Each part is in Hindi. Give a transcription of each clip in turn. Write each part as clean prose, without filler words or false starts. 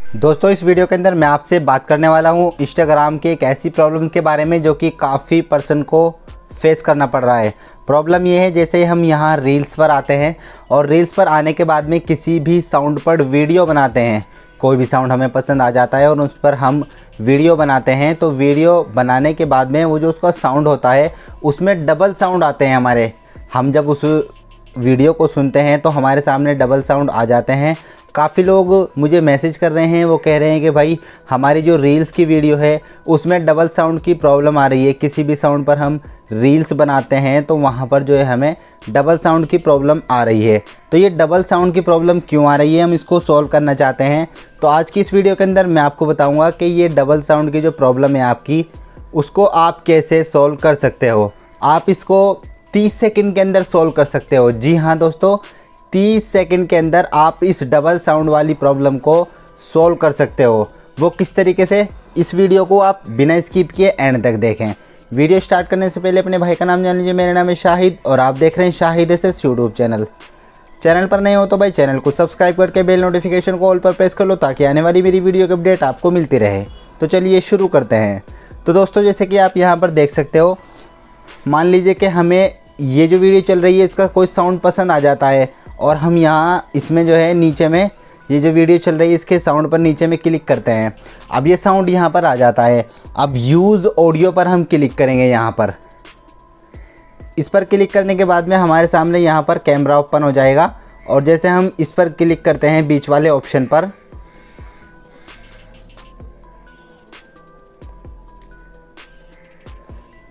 दोस्तों इस वीडियो के अंदर मैं आपसे बात करने वाला हूँ इंस्टाग्राम के एक ऐसी प्रॉब्लम के बारे में जो कि काफ़ी पर्सन को फेस करना पड़ रहा है। प्रॉब्लम ये है, जैसे हम यहाँ रील्स पर आते हैं और रील्स पर आने के बाद में किसी भी साउंड पर वीडियो बनाते हैं। कोई भी साउंड हमें पसंद आ जाता है और उस पर हम वीडियो बनाते हैं, तो वीडियो बनाने के बाद में वो जो उसका साउंड होता है उसमें डबल साउंड आते हैं हमारे। हम जब उस वीडियो को सुनते हैं तो हमारे सामने डबल साउंड आ जाते हैं। काफ़ी लोग मुझे मैसेज कर रहे हैं, वो कह रहे हैं कि भाई हमारी जो रील्स की वीडियो है उसमें डबल साउंड की प्रॉब्लम आ रही है। किसी भी साउंड पर हम रील्स बनाते हैं तो वहाँ पर जो है हमें डबल साउंड की प्रॉब्लम आ रही है। तो ये डबल साउंड की प्रॉब्लम क्यों आ रही है, हम इसको सॉल्व करना चाहते हैं। तो आज की इस वीडियो के अंदर मैं आपको बताऊँगा कि ये डबल साउंड की जो प्रॉब्लम है आपकी, उसको आप कैसे सॉल्व कर सकते हो। आप इसको 30 सेकंड के अंदर सॉल्व कर सकते हो। जी हाँ दोस्तों, 30 सेकंड के अंदर आप इस डबल साउंड वाली प्रॉब्लम को सॉल्व कर सकते हो। वो किस तरीके से, इस वीडियो को आप बिना स्किप किए एंड तक देखें। वीडियो स्टार्ट करने से पहले अपने भाई का नाम जान लीजिए। मेरा नाम है शाहिद और आप देख रहे हैं Shahid SS YouTube channel. Channel पर नए हो तो भाई चैनल को सब्सक्राइब करके बेल नोटिफिकेशन को ऑल पर प्रेस कर लो ताकि आने वाली मेरी वीडियो की अपडेट आपको मिलती रहे। तो चलिए शुरू करते हैं। तो दोस्तों जैसे कि आप यहाँ पर देख सकते हो, मान लीजिए कि हमें ये जो वीडियो चल रही है इसका कोई साउंड पसंद आ जाता है और हम यहाँ इसमें जो है नीचे में ये जो वीडियो चल रही है इसके साउंड पर नीचे में क्लिक करते हैं। अब ये साउंड यहाँ पर आ जाता है। अब यूज़ ऑडियो पर हम क्लिक करेंगे। यहाँ पर इस पर क्लिक करने के बाद में हमारे सामने यहाँ पर कैमरा ओपन हो जाएगा और जैसे हम इस पर क्लिक करते हैं बीच वाले ऑप्शन पर,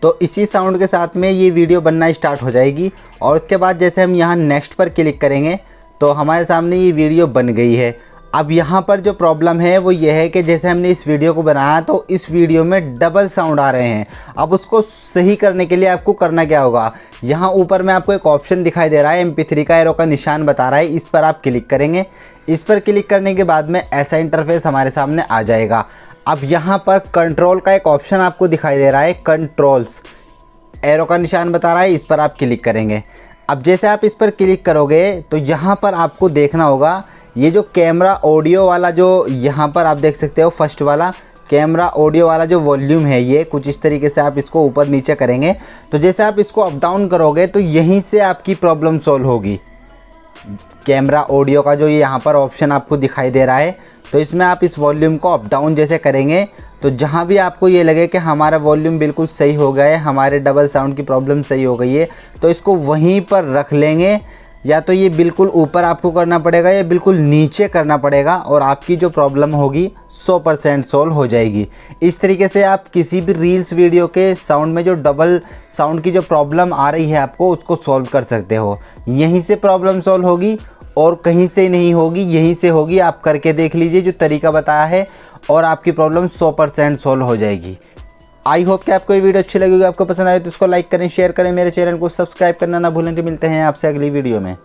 तो इसी साउंड के साथ में ये वीडियो बनना स्टार्ट हो जाएगी। और उसके बाद जैसे हम यहाँ नेक्स्ट पर क्लिक करेंगे तो हमारे सामने ये वीडियो बन गई है। अब यहाँ पर जो प्रॉब्लम है वो ये है कि जैसे हमने इस वीडियो को बनाया तो इस वीडियो में डबल साउंड आ रहे हैं। अब उसको सही करने के लिए आपको करना क्या होगा, यहाँ ऊपर में आपको एक ऑप्शन दिखाई दे रहा है, MP3 का एरो का निशान बता रहा है, इस पर आप क्लिक करेंगे। इस पर क्लिक करने के बाद में ऐसा इंटरफेस हमारे सामने आ जाएगा। अब यहाँ पर कंट्रोल का एक ऑप्शन आपको दिखाई दे रहा है, कंट्रोल्स एरो का निशान बता रहा है, इस पर आप क्लिक करेंगे। अब जैसे आप इस पर क्लिक करोगे तो यहाँ पर आपको देखना होगा ये जो कैमरा ऑडियो वाला, जो यहाँ पर आप देख सकते हो फर्स्ट वाला कैमरा ऑडियो वाला जो वॉल्यूम है, ये कुछ इस तरीके से आप इसको ऊपर नीचे करेंगे। तो जैसे आप इसको अप डाउन करोगे तो यहीं से आपकी प्रॉब्लम सॉल्व होगी। कैमरा ऑडियो का जो यहाँ पर ऑप्शन आपको दिखाई दे रहा है, तो इसमें आप इस वॉल्यूम को अप डाउन जैसे करेंगे तो जहाँ भी आपको ये लगे कि हमारा वॉल्यूम बिल्कुल सही हो गया है, हमारे डबल साउंड की प्रॉब्लम सही हो गई है, तो इसको वहीं पर रख लेंगे। या तो ये बिल्कुल ऊपर आपको करना पड़ेगा या बिल्कुल नीचे करना पड़ेगा और आपकी जो प्रॉब्लम होगी 100% सॉल्व हो जाएगी। इस तरीके से आप किसी भी रील्स वीडियो के साउंड में जो डबल साउंड की जो प्रॉब्लम आ रही है आपको, उसको सॉल्व कर सकते हो। यहीं से प्रॉब्लम सॉल्व होगी और कहीं से नहीं होगी, यहीं से होगी। आप करके देख लीजिए जो तरीका बताया है और आपकी प्रॉब्लम 100% सॉल्व हो जाएगी। आई होप कि आपको ये वीडियो अच्छी लगेगी, आपको पसंद आए तो इसको लाइक करें, शेयर करें, मेरे चैनल को सब्सक्राइब करना ना भूलें। कि मिलते हैं आपसे अगली वीडियो में।